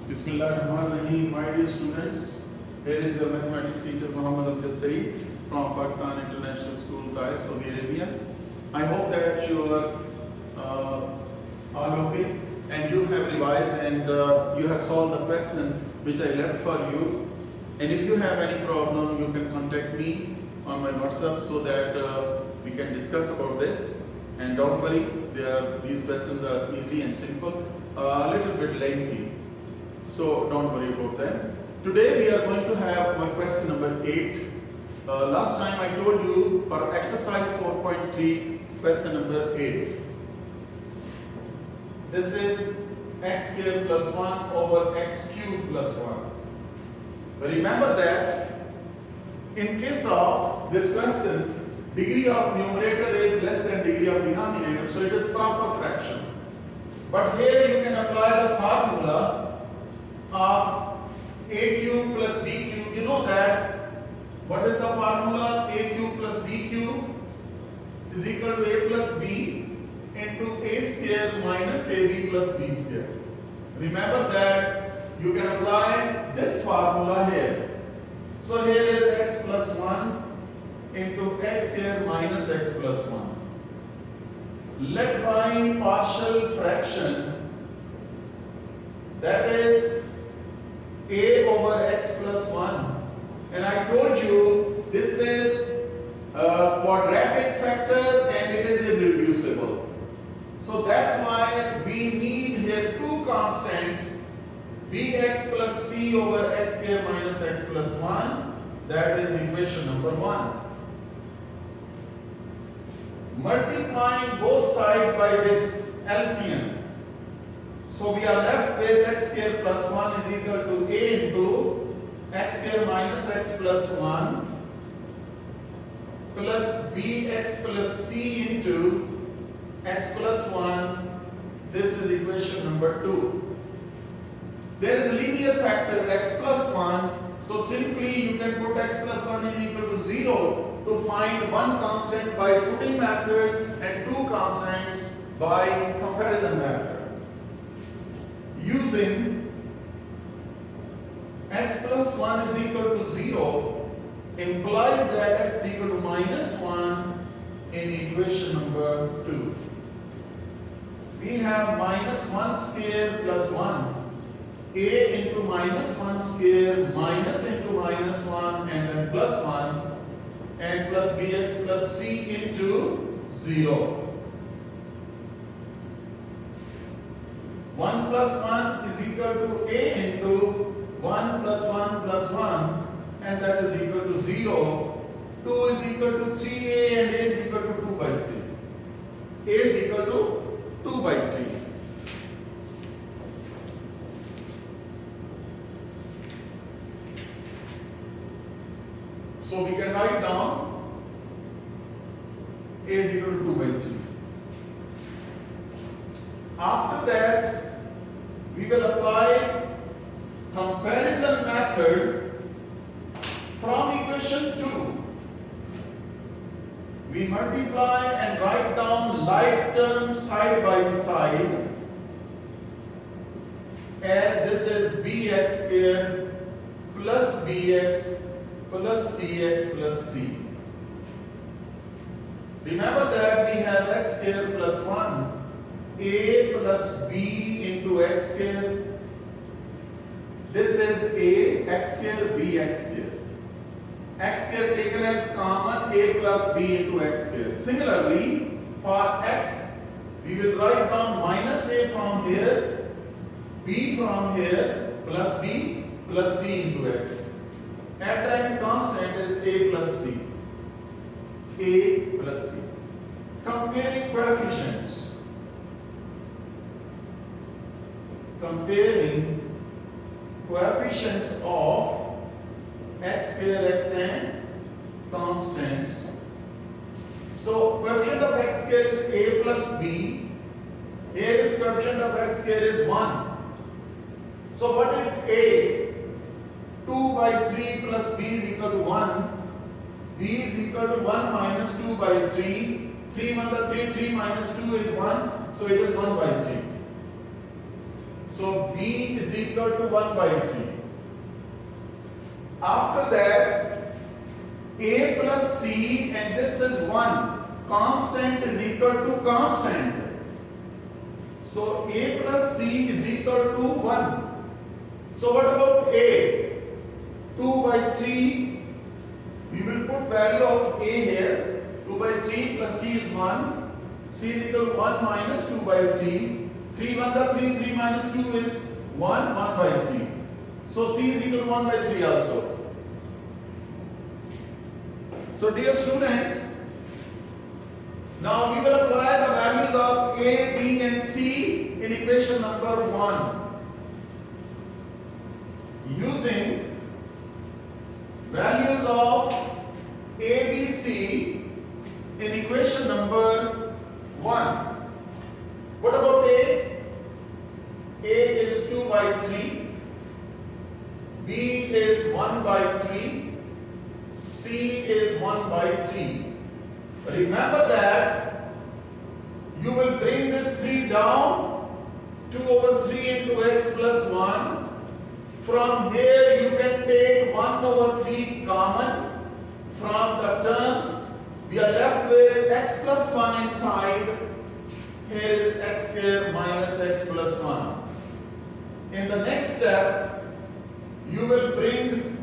Bismillahirrahmanirrahim, my dear students. Here is your mathematics teacher Muhammad Abdul Saeed from Pakistan International School, Cairo, Saudi Arabia. I hope that you are okay and you have revised and you have solved the question which I left for you. And if you have any problem, you can contact me on my WhatsApp so that we can discuss about this. And don't worry, these questions are easy and simple, a little bit lengthy. So don't worry about them. Today we are going to have our question number 8. Last time I told you for exercise 4.3, question number 8. This is x square plus 1 over x cube plus 1. Remember that in case of this question, degree of numerator is less than degree of denominator, so it is proper fraction. But here you can apply the formula of a cube plus b cube. You know that what is the formula? A cube plus b cube is equal to a plus b into a square minus ab plus b square. Remember that you can apply this formula here. So here is x plus 1 into x square minus x plus 1. Let by partial fraction, that is a over x plus 1, and I told you this is a quadratic factor and it is irreducible. So that's why we need here two constants, bx plus c over x square minus x plus 1, that is equation number 1. Multiplying both sides by this LCM. So we are left with x square plus 1 is equal to a into x square minus x plus 1 plus bx plus c into x plus 1. This is equation number 2. There is a linear factor x plus 1. So simply you can put x plus 1 is equal to 0 to find one constant by putting method and two constants by comparison method. Using x plus 1 is equal to 0 implies that x is equal to minus 1 in equation number 2. We have minus 1 square plus 1. A into minus 1 square minus into minus 1 and then plus 1 and plus bx plus c into 0. 1 plus 1 is equal to a into 1 plus 1 plus 1 and that is equal to 0. 2 is equal to 3a and a is equal to 2 by 3. A is equal to 2 by 3. So we can write down a is equal to 2 by 3. After that, we will apply comparison method from equation 2. We multiply and write down like terms side by side as this is bx square plus bx plus cx plus c. Remember that we have x square plus 1, a plus b into x square. This is a x square b x square. X square taken as common, a plus b into x square. Similarly, for x, we will write down minus a from here, b from here, plus b plus c into x. At the end constant is a plus c. A plus c. Comparing coefficients. Comparing coefficients of x square x and constants. So coefficient of x square is a plus b. Here is coefficient of x square is 1. So what is a? 2 by 3 plus b is equal to 1. B is equal to 1 minus 2 by 3. 3 1 3, 3 minus 2 is 1. So it is 1 by 3. So B is equal to 1 by 3. After that, A plus C, and this is 1. Constant is equal to constant. So A plus C is equal to 1. So what about A? 2 by 3. We will put value of A here. 2 by 3 plus C is 1. C is equal to 1 minus 2 by 3. 3 1 the 3. 3 minus 2 is 1. 1 by 3. So C is equal to 1 by 3 also. So dear students, now we will apply the values of A, B and C in equation number 1 using values of A, B, C in equation number 1. What about A? A is 2 by 3, B is 1 by 3, C is 1 by 3. Remember that you will bring this 3 down, 2 over 3 into x plus 1. From here you can take 1 over 3 common from the terms. We are left with x plus 1 inside. Here is x square minus x plus 1. In the next step, you will bring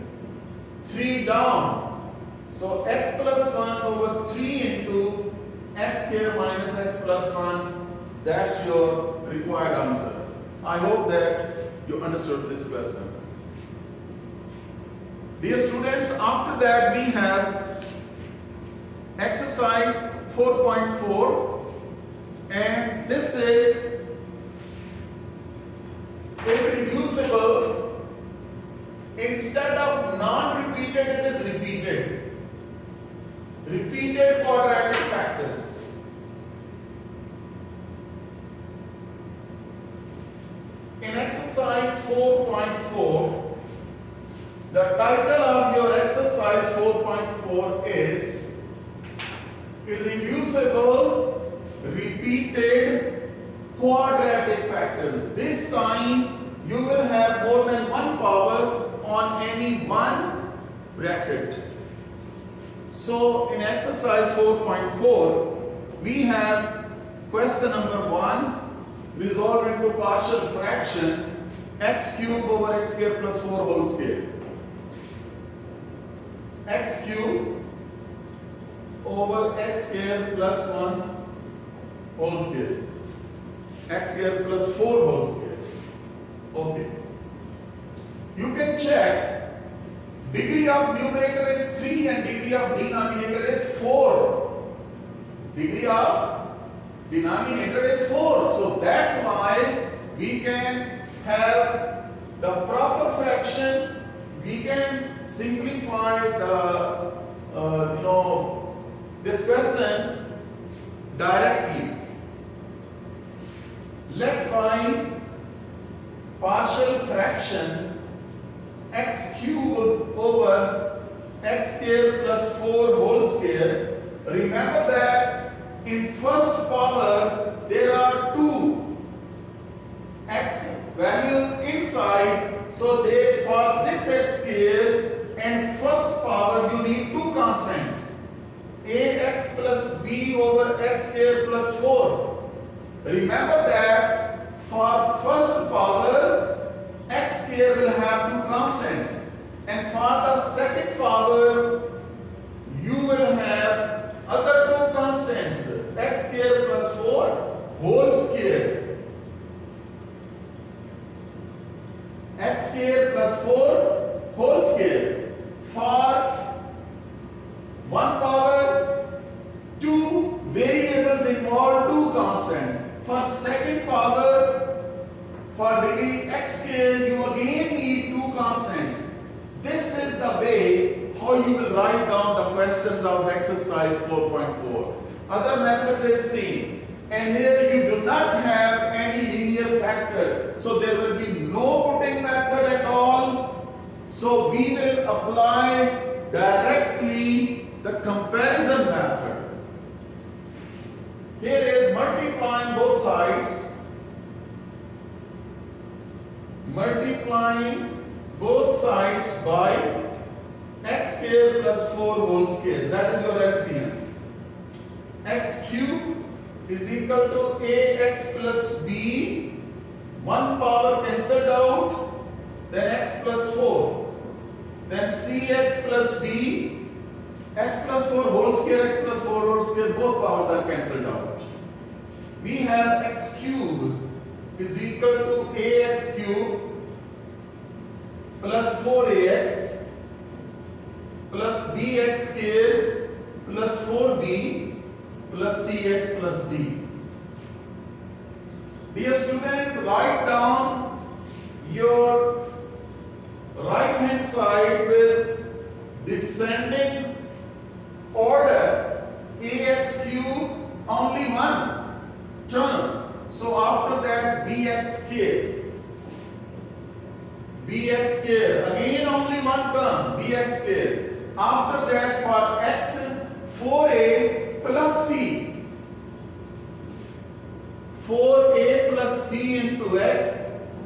3 down. So x plus 1 over 3 into x square minus x plus 1. That's your required answer. I hope that you understood this question. Dear students, after that we have exercise 4.4, and this is irreducible. Instead of non-repeated, it is repeated. Repeated quadratic factors. In exercise 4.4, the title of your exercise 4.4 is Irreducible Repeated Quadratic Factors. This time you will have more than one power on any one bracket. So in exercise 4.4, we have question number 1, resolve into partial fraction x cube over x square plus 4 whole square. X cube over x square plus 1 whole square. X square plus 4 whole square. Okay. You can check. Degree of numerator is 3 and degree of denominator is 4. Degree of denominator is 4. So that's why we can have the proper fraction. We can simplify the this question directly. Let by partial fraction x cube over x square plus 4 whole square. Remember that in first power there are 2 x values inside, so they for this x square and first power you need 2 constants, ax plus b over x square plus 4. Remember that for first power x square will have 2 constants, and for the second power you will have other 2 constants, x square plus 4 whole square, x square plus 4 whole square. For one power 2 variables involve 2 constants. For second power, for degree x square, you again need 2 constants. This is the way how you will write down the questions of exercise 4.4. Other methods is same. And here you do not have any linear factor. So there will be no putting method at all. So we will apply directly the comparison method. Here is multiplying both sides. multiplying both sides by x square plus 4 whole square. That is your LCM. X cube is equal to ax plus b. One power cancelled out. Then x plus 4. Then cx plus b. X plus 4 whole square, x plus 4 whole square, both powers are cancelled out. We have x cube is equal to ax cube plus 4ax plus bx square plus 4b plus cx plus d. Dear students, write down your right hand side with descending order. Ax cube only one term. So after that bx square. Bx square again only one term, bx square. After that for x 4a plus c. 4a plus c into x,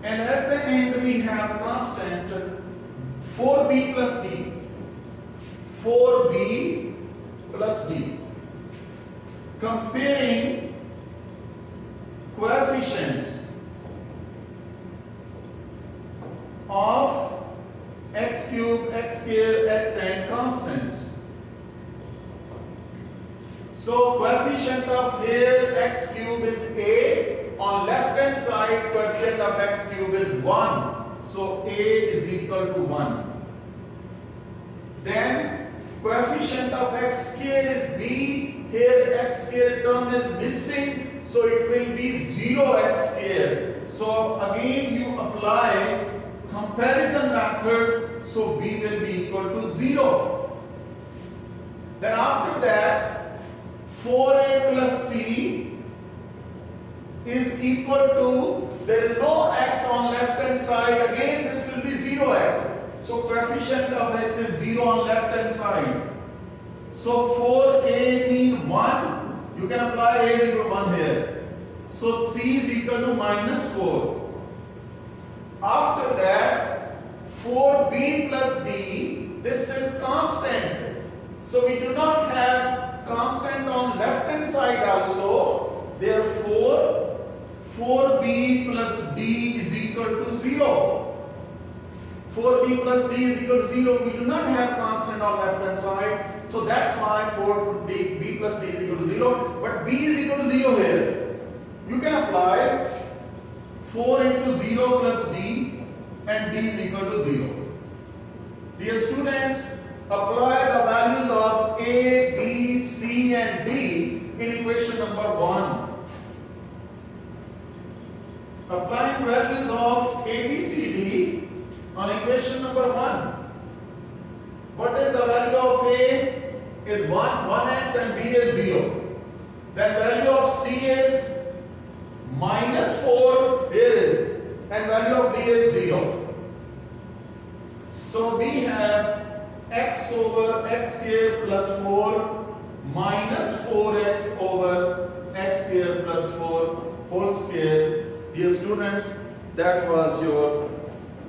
and at the end we have constant 4b plus d. 4b plus d. Comparing coefficients of x cube, x square, x and constants. So coefficient of here x cube is a. On left hand side coefficient of x cube is 1. So a is equal to 1. Then coefficient of x square is b. Here x square term is missing, so it will be 0x square. So again you apply comparison method, so b will be equal to 0. Then after that 4a plus c is equal to, there is no x on left hand side, again this will be 0x. So coefficient of x is 0 on left hand side. So 4a means 1. You can apply a is equal to 1 here. So c is equal to minus 4. After that 4b plus d, this is constant. So we do not have constant on left hand side also. Therefore 4b plus d is equal to 0. 4b plus d is equal to 0. We do not have constant on left hand side. So that's why 4b plus d is equal to 0. But b is equal to 0 here. You can apply 4 into 0 plus d and d is equal to 0. Dear students, apply the values of a, b, c and d in equation number 1. Applying values of a, b, c, d on equation number 1. What is the value of a? Is 1x and b is 0. Then value of c is minus 4, here is, and value of d is 0. So we have x over x square plus 4 minus 4x over x square plus 4 whole square. Dear students, that was your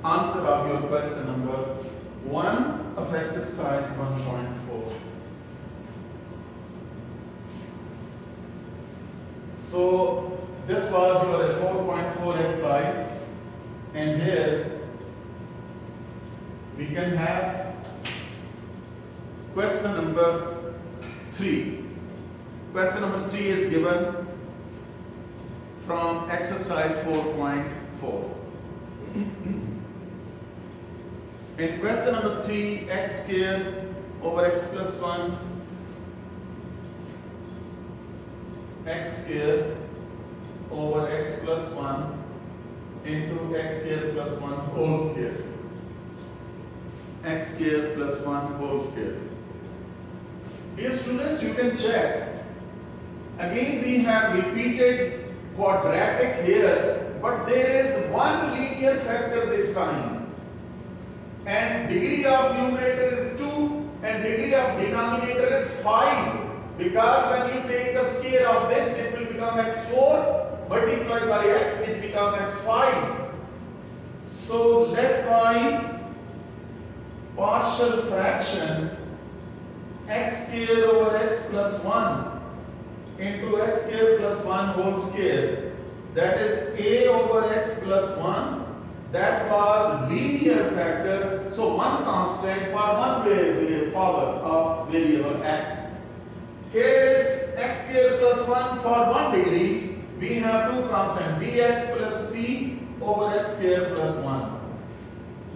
answer of your question number 1 of exercise 1.4. So this was your 4.4 exercise, and here we can have question number 3. Question number 3 is given from exercise 4.4. In question number 3, x square over x plus 1, x square over x plus 1 into x square plus 1 whole square. X square plus 1 whole square. Dear students, you can check. Again we have repeated quadratic here, but there is one linear factor this time. And degree of numerator is 2 and degree of denominator is 5. Because when you take the square of this, it will become x4, multiplied by x, it becomes x5. So let my partial fraction x square over x plus 1 into x square plus 1 whole square, that is a over x plus 1, that was linear factor, so one constant for one power of variable x. Here is x square plus 1 for 1 degree, we have two constants bx plus c over x square plus 1.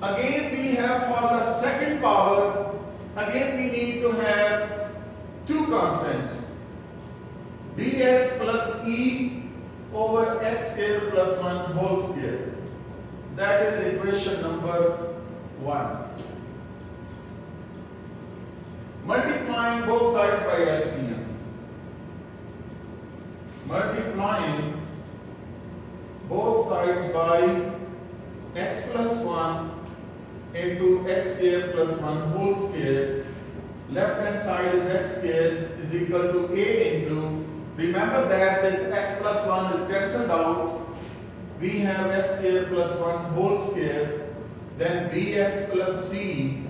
Again we have for the second power, again we need to have two constants dx plus e over x square plus 1 whole square. That is equation number 1. Multiplying both sides by LCM. Multiplying both sides by x plus 1 into x square plus 1 whole square. Left hand side is x square is equal to a into, remember that this x plus 1 is cancelled out. We have x square plus 1 whole square, then bx plus c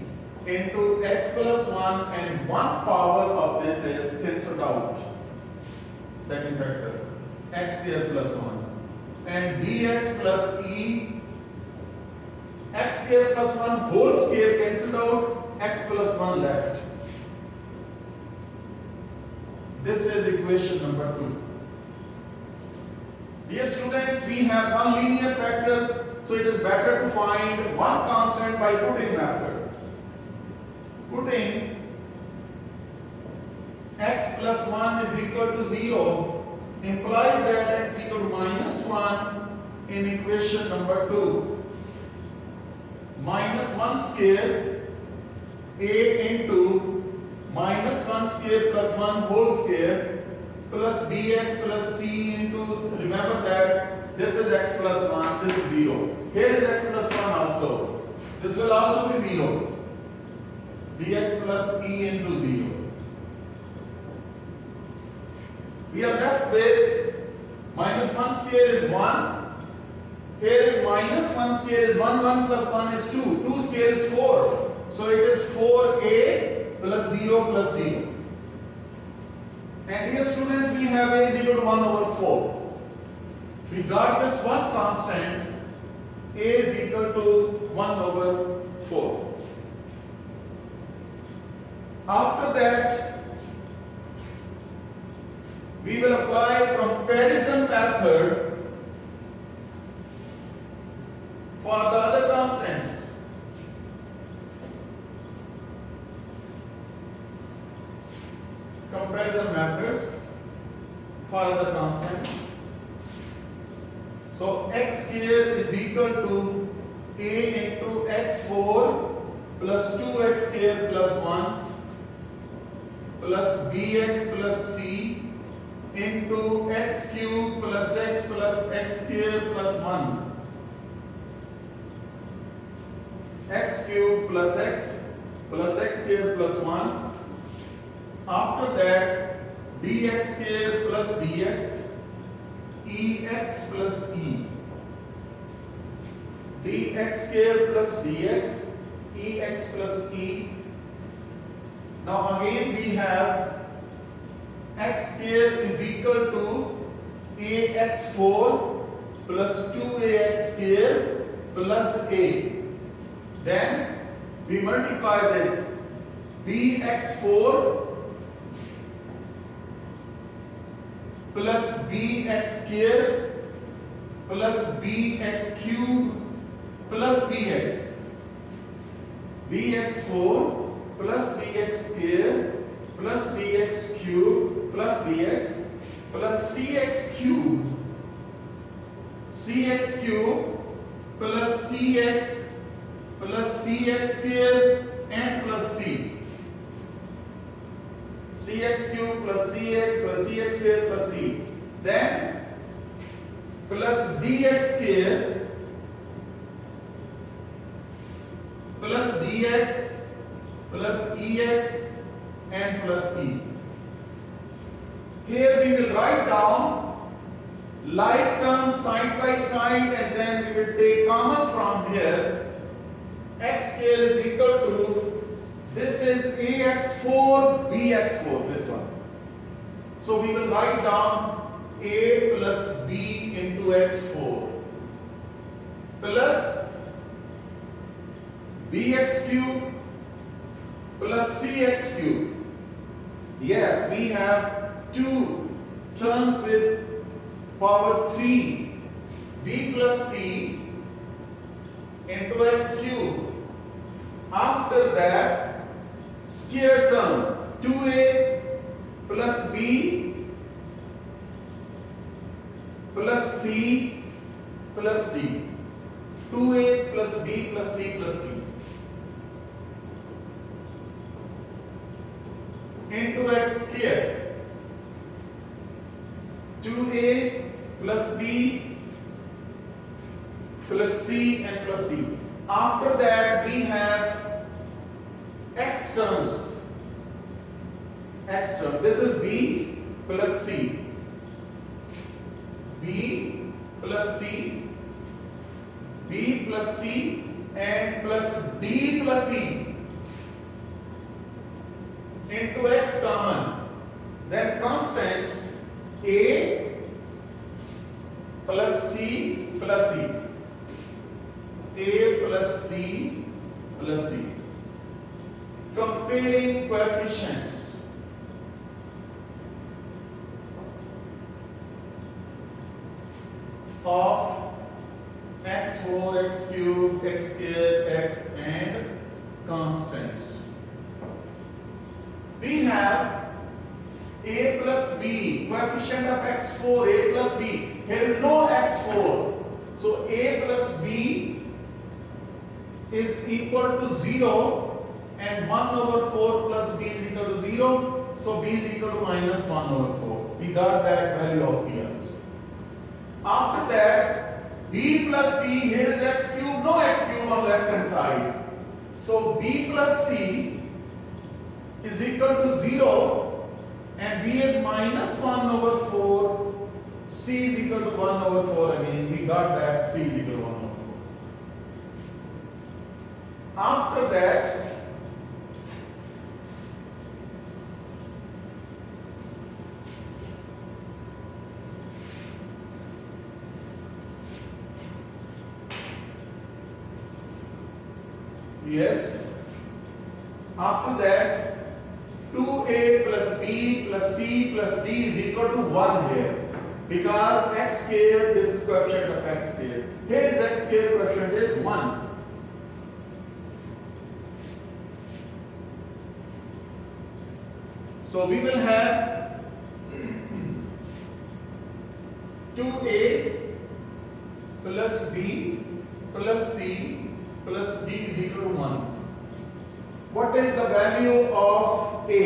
into x plus 1, and one power of this is cancelled out. Second factor, x square plus 1, and dx plus e, x square plus 1 whole square cancelled out, x plus 1 left. This is equation number 2. Dear students, we have one linear factor, so it is better to find one constant by putting method. Putting x plus 1 is equal to 0 implies that x equal to minus 1 in equation number 2. Minus 1 square a into minus 1 square plus 1 whole square plus bx plus c into, remember that this is x plus 1, this is 0. Here is x plus 1 also. This will also be 0. Bx plus e into 0. We are left with minus 1 square is 1. Here is minus 1 square is 1, 1 plus 1 is 2. 2 square is 4. So it is 4a plus 0 plus 0. And here students, we have a is equal to 1 over 4. We got this one constant, a is equal to 1 over 4. After that, we will apply comparison method for the other constants. Comparison methods for the constant. So x square is equal to a into x4 plus 2x square plus 1 plus bx plus c into x cube plus x square plus 1. X cube plus x square plus 1. After that, dx square plus dx, ex plus e. dx square plus dx, ex plus e. Now again we have x square is equal to ax4 plus 2ax square plus a. Then we multiply this bx4 plus bx square plus bx cube plus bx. bx4 plus bx square plus bx cube plus bx plus cx cube plus cx plus cx square and plus c. cx cube plus cx plus cx square plus c. Then plus dx square plus dx plus ex and plus e. Here we will write down like terms side by side, and then we will take common from here. X square is equal to, this is ax4 bx4, this one. So we will write down a plus b into x4 plus bx cube plus cx cube. Yes, we have two terms with power 3, b plus c into x cube. After that, square term 2a plus b plus c plus d. 2a plus b plus c plus d into x square. 2a plus b plus c and plus d. After that we have x terms. X term. This is b plus c. b plus c, b plus c and plus d plus e into x common. Then constants a plus c plus c. A plus c plus c. Comparing coefficients. Of x4, x cube, x square, x and constants. We have a plus b, coefficient of x4, a plus b. Here is no x4. So a plus b is equal to 0 and 1 over 4 plus b is equal to 0. So b is equal to minus 1 over 4. We got that value of b also. After that, b plus c, here is x cube, no x cube on left hand side. So b plus c is equal to 0 and b is minus 1 over 4. C is equal to 1 over 4 again. We got that c is equal to 1 over 4. After that, yes, after that 2a plus b plus c plus d is equal to 1 here, because x square, this is coefficient of x square. Here is x square, coefficient is 1. So we will have 2a plus b plus c plus d is equal to 1. What is the value of a?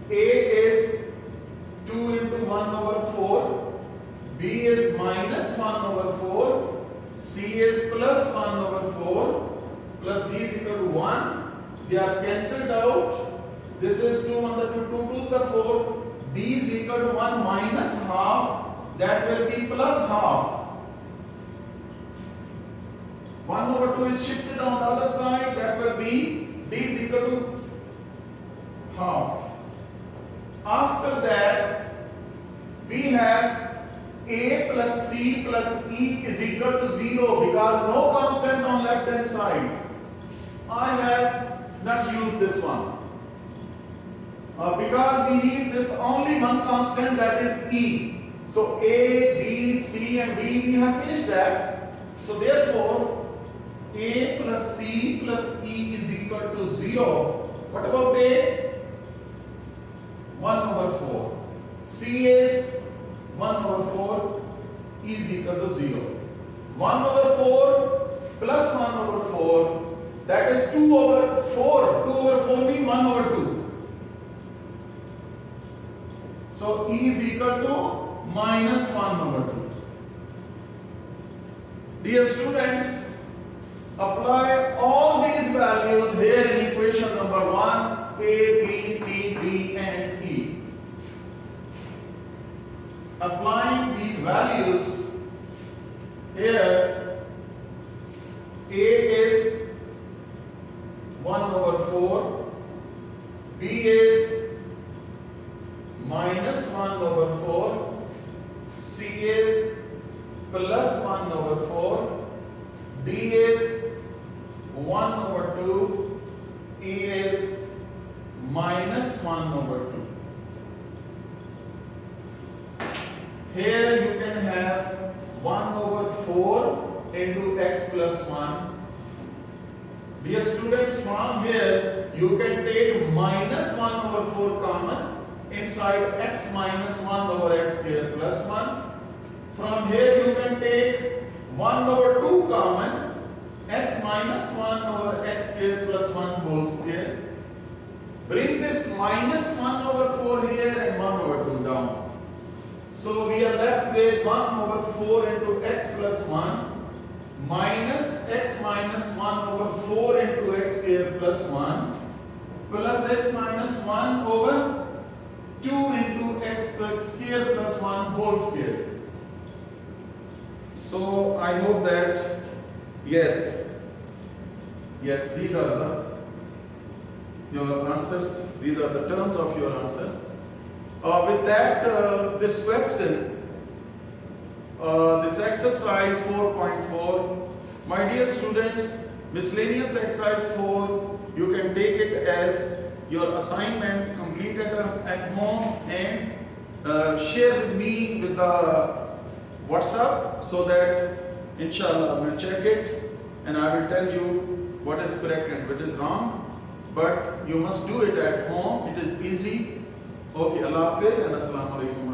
A is 2 into 1 over 4, b is minus 1 over 4, c is plus 1 over 4, plus d is equal to 1. They are cancelled out. This is 2 on the 2, 2 is the 4. D is equal to 1 minus half. That will be plus half. 1 over 2 is shifted on the other side. That will be D is equal to half. After that, we have A plus C plus E is equal to 0 because no constant on left hand side. I have not used this one because we need this only one constant, that is E. So A, B, C and D, we have finished that. So therefore A plus C plus E is equal to 0. What about A? 1 over 4. C is 1 over 4, E is equal to 0. 1 over 4 plus 1 over 4, that is 2 over 4. 2 over 4 means 1 over 2. So E is equal to minus 1 over 2. Dear students, apply all these values here in equation number 1, A, B, C, D and E. applying these values here, A is 1 over 4, B is minus 1 over 4, C is plus 1 over 4, D is 1 over 2, E is minus 1 over 2. Here you can have 1 over 4 into x plus 1. Dear students, from here you can take minus 1 over 4 common inside x minus 1 over x square plus 1. From here you can take 1 over 2 common, x minus 1 over x square plus 1 whole square. Bring this minus 1 over 4 here and 1 over 2 down. So we are left with 1 over 4 into x plus 1 minus x minus 1 over 4 into x square plus 1 plus x minus 1 over 2 into x square plus 1 whole square. So I hope that yes, these are your answers. These are the terms of your answer. With that, this question, this exercise 4.4, my dear students, miscellaneous exercise 4, you can take it as your assignment completed at home and share with me with the WhatsApp so that inshallah I will check it and I will tell you what is correct and what is wrong. But you must do it at home. It is easy. Okay, Allah Hafiz and Assalamu Alaikum.